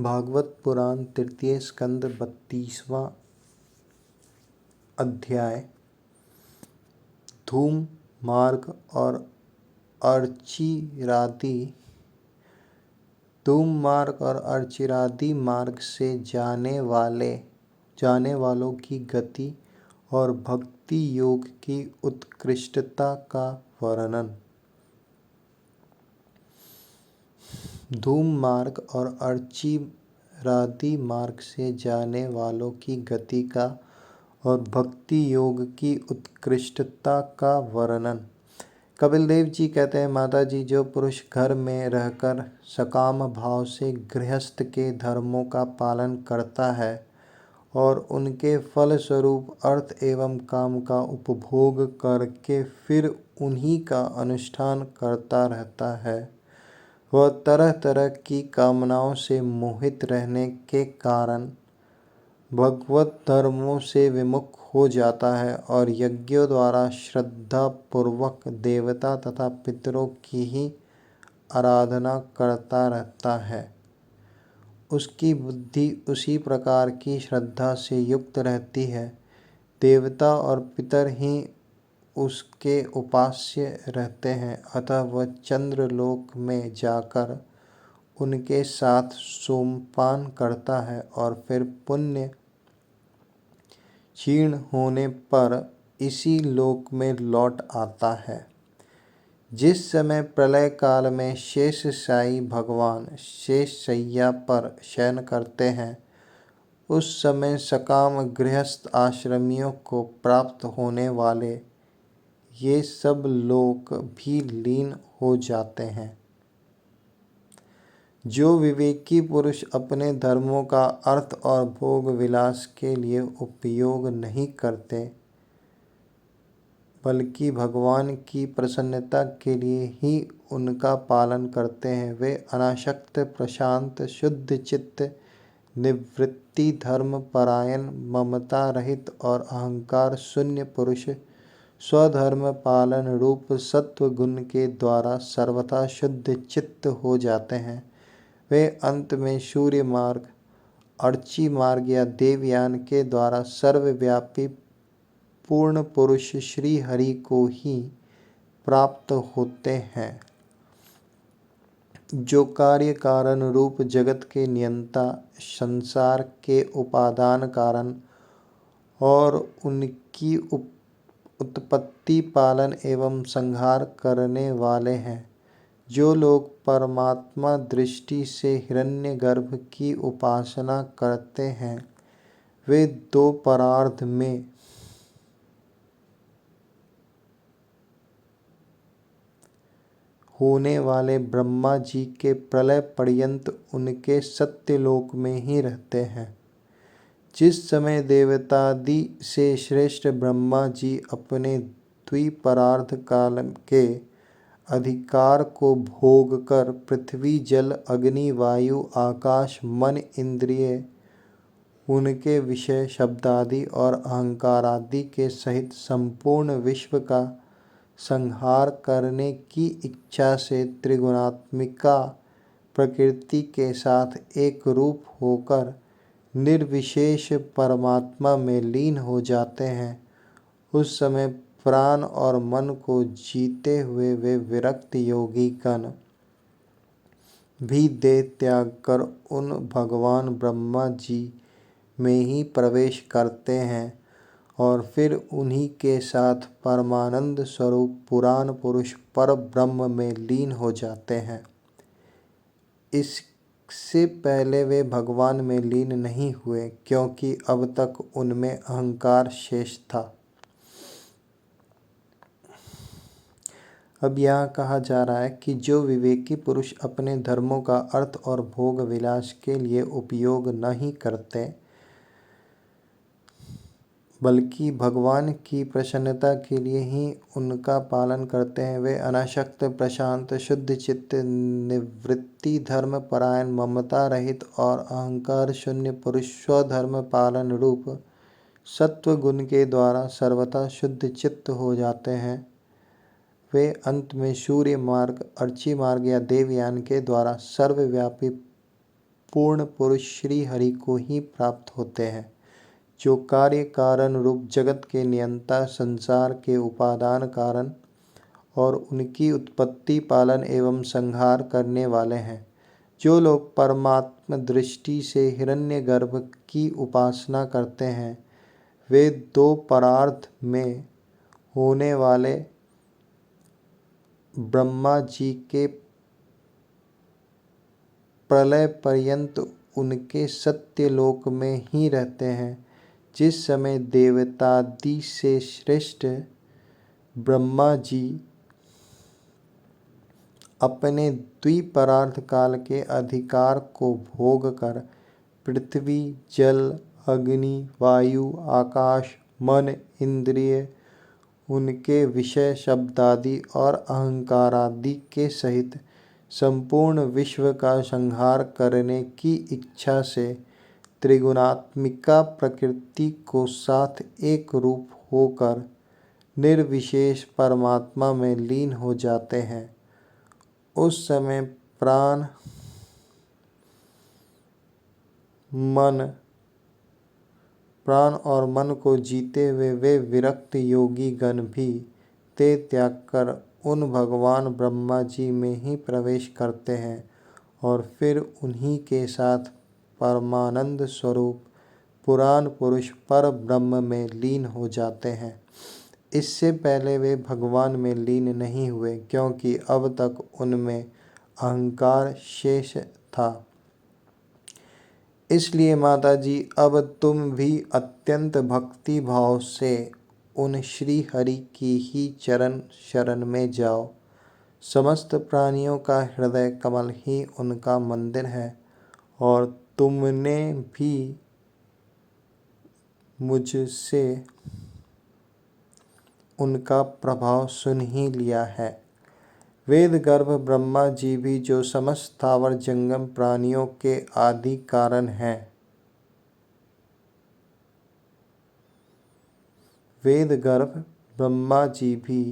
भागवत पुराण तृतीय स्कंद 32वां अध्याय। धूम मार्ग और अर्चिरादि मार्ग से जाने वालों की गति और भक्ति योग की उत्कृष्टता का वर्णन। धूम मार्ग और अर्चिरादि मार्ग से जाने वालों की गति का और भक्ति योग की उत्कृष्टता का वर्णन। कपिल देव जी कहते हैं, माता जी, जो पुरुष घर में रहकर सकाम भाव से गृहस्थ के धर्मों का पालन करता है और उनके फल स्वरूप अर्थ एवं काम का उपभोग करके फिर उन्हीं का अनुष्ठान करता रहता है, वह तरह तरह की कामनाओं से मोहित रहने के कारण भगवत धर्मों से विमुख हो जाता है और यज्ञों द्वारा श्रद्धा पूर्वक देवता तथा पितरों की ही आराधना करता रहता है। उसकी बुद्धि उसी प्रकार की श्रद्धा से युक्त रहती है। देवता और पितर ही उसके उपास्य रहते हैं, अतः वह चंद्रलोक में जाकर उनके साथ सोमपान करता है और फिर पुण्य क्षीण होने पर इसी लोक में लौट आता है। जिस समय प्रलय काल में शेषशायी भगवान शेषशय्या पर शयन करते हैं, उस समय सकाम गृहस्थ आश्रमियों को प्राप्त होने वाले ये सब लोक भी लीन हो जाते हैं। जो विवेकी पुरुष अपने धर्मों का अर्थ और भोग विलास के लिए उपयोग नहीं करते, बल्कि भगवान की प्रसन्नता के लिए ही उनका पालन करते हैं, वे अनासक्त, प्रशांत, शुद्ध चित्त, निवृत्ति धर्म परायण, ममता रहित और अहंकार शून्य पुरुष स्वधर्म पालन रूप सत्व गुण के द्वारा सर्वथा शुद्ध चित्त हो जाते हैं। वे अंत में सूर्य मार्ग, अर्ची मार्ग या देवयान के द्वारा सर्वव्यापी पूर्ण पुरुष श्री हरि को ही प्राप्त होते हैं, जो कार्य कारण रूप जगत के नियंता, संसार के उपादान कारण और उनकी उत्पत्ति, पालन एवं संहार करने वाले हैं। जो लोग परमात्मा दृष्टि से हिरण्यगर्भ की उपासना करते हैं, वे दो परार्ध में होने वाले ब्रह्मा जी के प्रलय पर्यंत उनके सत्यलोक में ही रहते हैं। जिस समय देवतादि से श्रेष्ठ ब्रह्मा जी अपने द्विपरार्ध काल के अधिकार को भोग कर पृथ्वी, जल, अग्नि, वायु, आकाश, मन, इंद्रिय, उनके विषय, शब्दादि और अहंकारादि के सहित संपूर्ण विश्व का संहार करने की इच्छा से त्रिगुणात्मिका प्रकृति के साथ एक रूप होकर निर्विशेष परमात्मा में लीन हो जाते हैं, उस समय प्राण और मन को जीते हुए वे विरक्त योगी गण भी देह त्याग कर उन भगवान ब्रह्मा जी में ही प्रवेश करते हैं और फिर उन्हीं के साथ परमानंद स्वरूप पुराण पुरुष पर ब्रह्म में लीन हो जाते हैं। इससे पहले वे भगवान में लीन नहीं हुए, क्योंकि अब तक उनमें अहंकार शेष था। अब यहाँ कहा जा रहा है कि जो विवेकी पुरुष अपने धर्मों का अर्थ और भोग विलास के लिए उपयोग नहीं करते, बल्कि भगवान की प्रसन्नता के लिए ही उनका पालन करते हैं, वे अनासक्त, प्रशांत, शुद्ध चित्त, निवृत्ति धर्म परायण, ममता रहित और अहंकार शून्य पुरुष स्वधर्म पालन रूप सत्व गुण के द्वारा सर्वथा शुद्ध चित्त हो जाते हैं। वे अंत में सूर्य मार्ग, अर्ची मार्ग या देवयान के द्वारा सर्वव्यापी पूर्ण पुरुष श्री हरि को ही प्राप्त होते हैं, जो कार्य कारण रूप जगत के नियंता, संसार के उपादान कारण और उनकी उत्पत्ति, पालन एवं संहार करने वाले हैं। जो लोग परमात्म दृष्टि से हिरण्यगर्भ की उपासना करते हैं, वे दो परार्थ में होने वाले ब्रह्मा जी के प्रलय पर्यंत उनके सत्यलोक में ही रहते हैं। जिस समय देवतादि से श्रेष्ठ ब्रह्मा जी अपने द्विपरार्थ काल के अधिकार को भोग कर पृथ्वी, जल, अग्नि, वायु, आकाश, मन, इंद्रिय, उनके विषय, शब्दादि और अहंकारादि के सहित संपूर्ण विश्व का संहार करने की इच्छा से त्रिगुणात्मिका प्रकृति को साथ एक रूप होकर निर्विशेष परमात्मा में लीन हो जाते हैं। उस समय प्राण और मन को जीते हुए वे विरक्त योगी गण भी ते त्याग कर उन भगवान ब्रह्मा जी में ही प्रवेश करते हैं और फिर उन्हीं के साथ परमानंद स्वरूप पुराण पुरुष पर ब्रह्म में लीन हो जाते हैं। इससे पहले वे भगवान में लीन नहीं हुए, क्योंकि अब तक उनमें अहंकार शेष था। इसलिए माता जी, अब तुम भी अत्यंत भक्ति भाव से उन श्री हरि की ही चरण शरण में जाओ। समस्त प्राणियों का हृदय कमल ही उनका मंदिर है और तुमने भी मुझसे उनका प्रभाव सुन ही लिया है। वेद गर्भ ब्रह्मा जी भी जो समस्त स्थावर जंगम प्राणियों के आदि कारण हैं, वेद गर्भ ब्रह्मा जी भी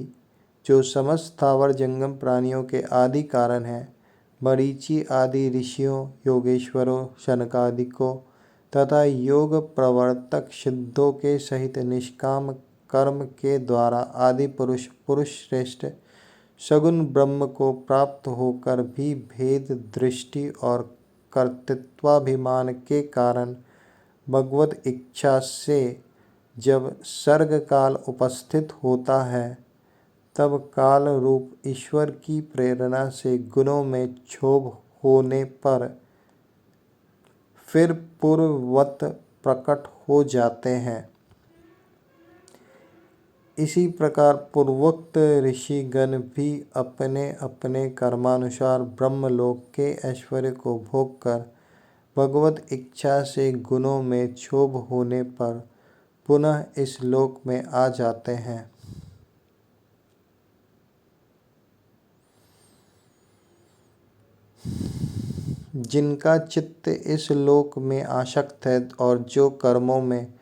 जो समस्त स्थावर जंगम प्राणियों के आदि कारण हैं, मरीचि आदि ऋषियों, योगेश्वरों, शनकादिकों तथा योग प्रवर्तक सिद्धों के सहित निष्काम कर्म के द्वारा आदि पुरुष श्रेष्ठ सगुण ब्रह्म को प्राप्त होकर भी भेद दृष्टि और कर्तृत्वाभिमान के कारण भगवत इच्छा से जब सर्ग काल उपस्थित होता है, तब काल रूप ईश्वर की प्रेरणा से गुणों में क्षोभ होने पर फिर पूर्ववत प्रकट हो जाते हैं। इसी प्रकार पूर्वोक्त ऋषिगण भी अपने अपने कर्मानुसार ब्रह्मलोक के ऐश्वर्य को भोग कर भगवत इच्छा से गुणों में क्षोभ होने पर पुनः इस लोक में आ जाते हैं। जिनका चित्त इस लोक में आसक्त है और जो कर्मों में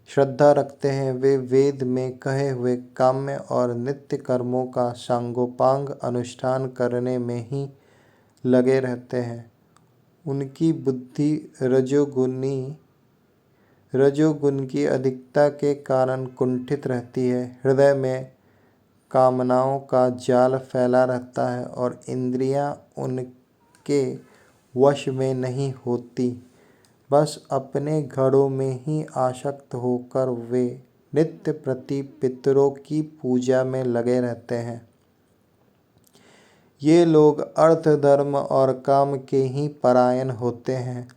श्रद्धा रखते हैं, वे वेद में कहे हुए काम्य और नित्य कर्मों का सांगोपांग अनुष्ठान करने में ही लगे रहते हैं। उनकी बुद्धि रजोगुण की अधिकता के कारण कुंठित रहती है। हृदय में कामनाओं का जाल फैला रहता है और इंद्रियां उनके वश में नहीं होती। बस अपने घरों में ही आसक्त होकर वे नित्य प्रति पितरों की पूजा में लगे रहते हैं। ये लोग अर्थ, धर्म और काम के ही परायण होते हैं।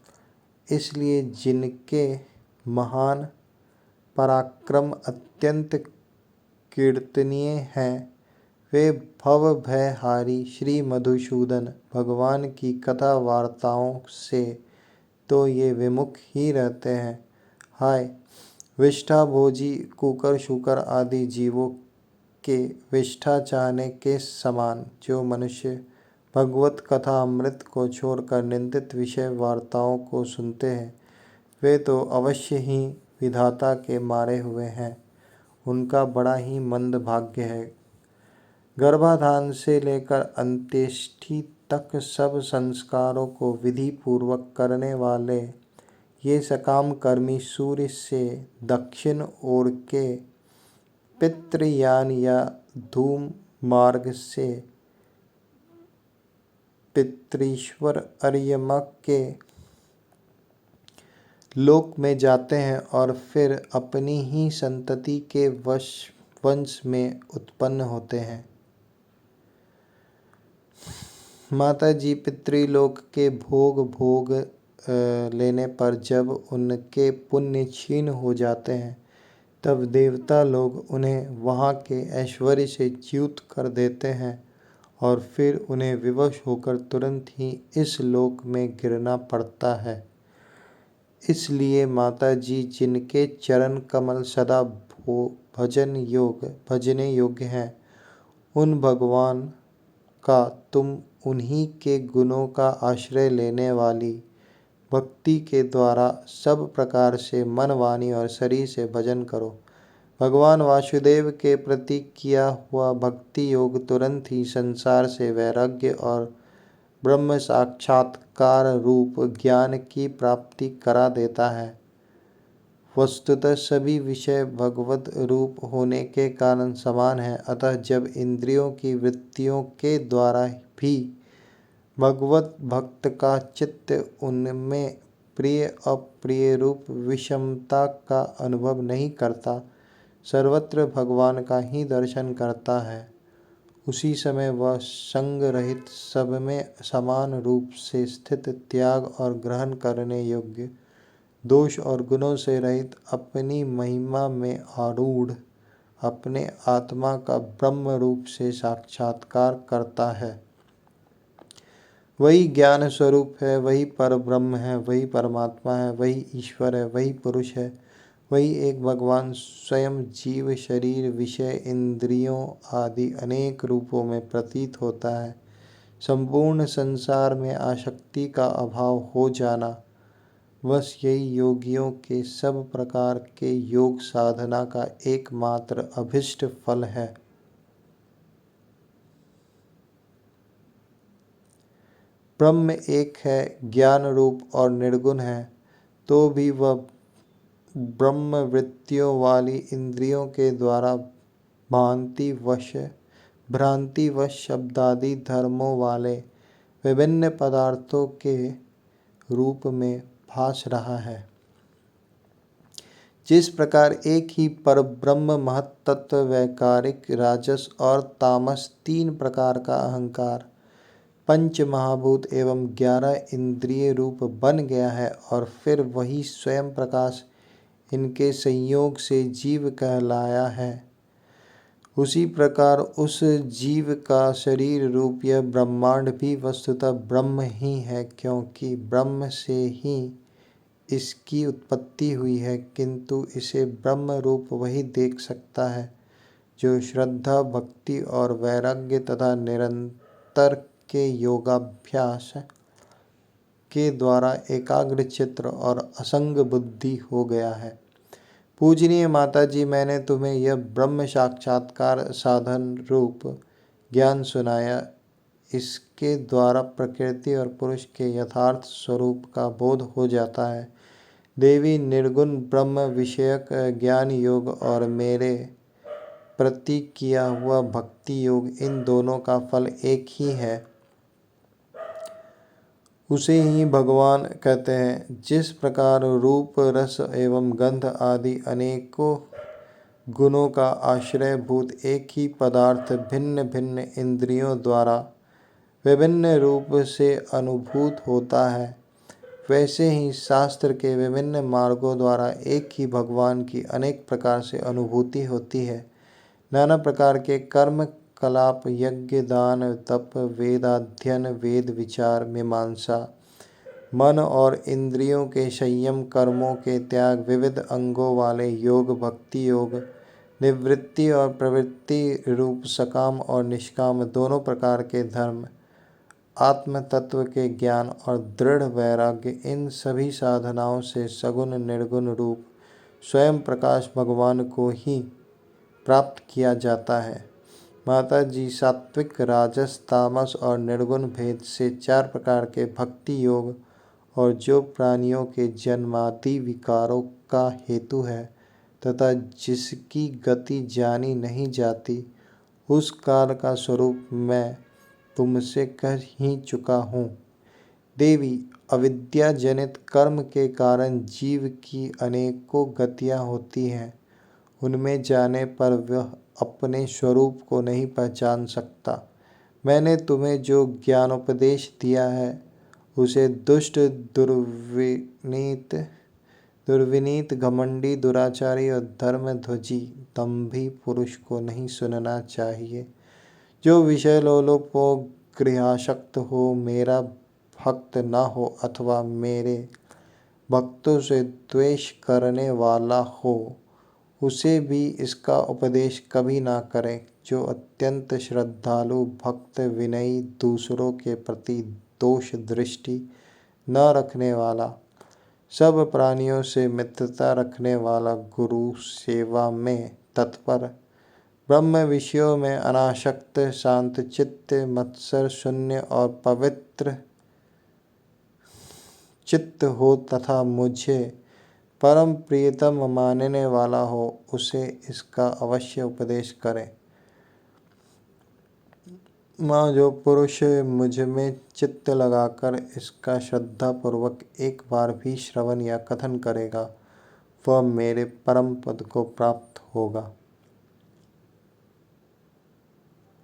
इसलिए जिनके महान पराक्रम अत्यंत कीर्तनीय हैं, वे भव भयहारी श्री मधुसूदन भगवान की कथा वार्ताओं से तो ये विमुख ही रहते हैं। हाय विष्ठा भोजी कुकर शुकर आदि जीवों के विष्ठा चाहने के समान जो मनुष्य भगवत कथा अमृत को छोड़कर निंदित विषय वार्ताओं को सुनते हैं, वे तो अवश्य ही विधाता के मारे हुए हैं। उनका बड़ा ही मंद भाग्य है। गर्भाधान से लेकर अंत्येष्टि तक सब संस्कारों को विधि पूर्वक करने वाले ये सकाम कर्मी सूर्य से दक्षिण ओर के पितृयान या धूम मार्ग से पितृश्वर अर्यमक के लोक में जाते हैं और फिर अपनी ही संतति के वंश में उत्पन्न होते हैं। माता जी पितृलोक के भोग लेने पर जब उनके पुण्य क्षीण हो जाते हैं तब देवता लोग उन्हें वहाँ के ऐश्वर्य से च्युत कर देते हैं और फिर उन्हें विवश होकर तुरंत ही इस लोक में गिरना पड़ता है। इसलिए माता जी जिनके चरण कमल सदा भजने योग्य हैं, उन भगवान का तुम उन्हीं के गुणों का आश्रय लेने वाली भक्ति के द्वारा सब प्रकार से मन, वाणी और शरीर से भजन करो। भगवान वासुदेव के प्रति किया हुआ भक्ति योग तुरंत ही संसार से वैराग्य और ब्रह्म साक्षात्कार रूप ज्ञान की प्राप्ति करा देता है। वस्तुतः सभी विषय भगवत रूप होने के कारण समान है, अतः जब इंद्रियों की वृत्तियों के द्वारा भी भगवत भक्त का चित्त उनमें प्रिय अप्रिय रूप विषमता का अनुभव नहीं करता, सर्वत्र भगवान का ही दर्शन करता है, उसी समय वह संग रहित सब में समान रूप से स्थित, त्याग और ग्रहण करने योग्य, दोष और गुणों से रहित, अपनी महिमा में आरूढ़ अपने आत्मा का ब्रह्म रूप से साक्षात्कार करता है। वही ज्ञान स्वरूप है, वही पर ब्रह्म है, वही परमात्मा है, वही ईश्वर है, वही पुरुष है, वही एक भगवान स्वयं जीव शरीर विषय इंद्रियों आदि अनेक रूपों में प्रतीत होता है। संपूर्ण संसार में आसक्ति का अभाव हो जाना, बस यही योगियों के सब प्रकार के योग साधना का एकमात्र अभिष्ट फल है। ब्रह्म एक है, ज्ञान रूप और निर्गुण है, तो भी वह ब्रह्म वृत्तियों वाली इंद्रियों के द्वारा भ्रांतिवश शब्दादि धर्मों वाले विभिन्न पदार्थों के रूप में भास रहा है। जिस प्रकार एक ही परब्रह्म महत्तत्व वैकारिक, राजस और तामस तीन प्रकार का अहंकार पंच महाभूत एवं 11 इंद्रिय रूप बन गया है और फिर वही स्वयं प्रकाश इनके संयोग से जीव कहलाया है, उसी प्रकार उस जीव का शरीर रूप यह ब्रह्मांड भी वस्तुतः ब्रह्म ही है, क्योंकि ब्रह्म से ही इसकी उत्पत्ति हुई है। किंतु इसे ब्रह्म रूप वही देख सकता है जो श्रद्धा, भक्ति और वैराग्य तथा निरंतर के योगाभ्यास के द्वारा एकाग्र चित्त और असंग बुद्धि हो गया है। पूजनीय माता जी, मैंने तुम्हें यह ब्रह्म साक्षात्कार साधन रूप ज्ञान सुनाया। इसके द्वारा प्रकृति और पुरुष के यथार्थ स्वरूप का बोध हो जाता है। देवी, निर्गुण ब्रह्म विषयक ज्ञान योग और मेरे प्रति किया हुआ भक्ति योग, इन दोनों का फल एक ही है, उसे ही भगवान कहते हैं। जिस प्रकार रूप, रस एवं गंध आदि अनेकों गुणों का आश्रयभूत एक ही पदार्थ भिन्न भिन्न इंद्रियों द्वारा विभिन्न रूप से अनुभूत होता है, वैसे ही शास्त्र के विभिन्न मार्गों द्वारा एक ही भगवान की अनेक प्रकार से अनुभूति होती है। नाना प्रकार के कर्म कलाप, यज्ञ, दान, तप, वेदाध्ययन, वेद विचार, मीमांसा, मन और इंद्रियों के संयम, कर्मों के त्याग, विविध अंगों वाले योग, भक्ति योग, निवृत्ति और प्रवृत्ति रूप सकाम और निष्काम दोनों प्रकार के धर्म, आत्म तत्व के ज्ञान और दृढ़ वैराग्य, इन सभी साधनाओं से सगुण निर्गुण रूप स्वयं प्रकाश भगवान को ही प्राप्त किया जाता है। माता जी सात्विक, राजस, तामस और निर्गुण भेद से 4 प्रकार के भक्ति योग और जो प्राणियों के जन्मादि विकारों का हेतु है तथा जिसकी गति जानी नहीं जाती, उस काल का स्वरूप मैं तुमसे कह ही चुका हूँ। देवी, अविद्या जनित कर्म के कारण जीव की अनेकों गतियाँ होती हैं। उनमें जाने पर वह अपने स्वरूप को नहीं पहचान सकता। मैंने तुम्हें जो ज्ञानोपदेश दिया है उसे दुष्ट, दुर्विनीत, घमंडी, दुराचारी और धर्मध्वजी दंभी पुरुष को नहीं सुनना चाहिए। जो विषय लोलुप हो, गृहासक्त हो, मेरा भक्त न हो अथवा मेरे भक्तों से द्वेष करने वाला हो, उसे भी इसका उपदेश कभी ना करें। जो अत्यंत श्रद्धालु, भक्त, विनयी, दूसरों के प्रति दोष दृष्टि न रखने वाला, सब प्राणियों से मित्रता रखने वाला, गुरु सेवा में तत्पर, ब्रह्म विषयों में अनासक्त, शांतचित्त, मत्सर शून्य और पवित्र चित्त हो तथा मुझे परम प्रियतम मानने वाला हो, उसे इसका अवश्य उपदेश करें। माँ, जो पुरुष मुझ में चित्त लगाकर इसका श्रद्धापूर्वक एक बार भी श्रवण या कथन करेगा, वह मेरे परम पद को प्राप्त होगा।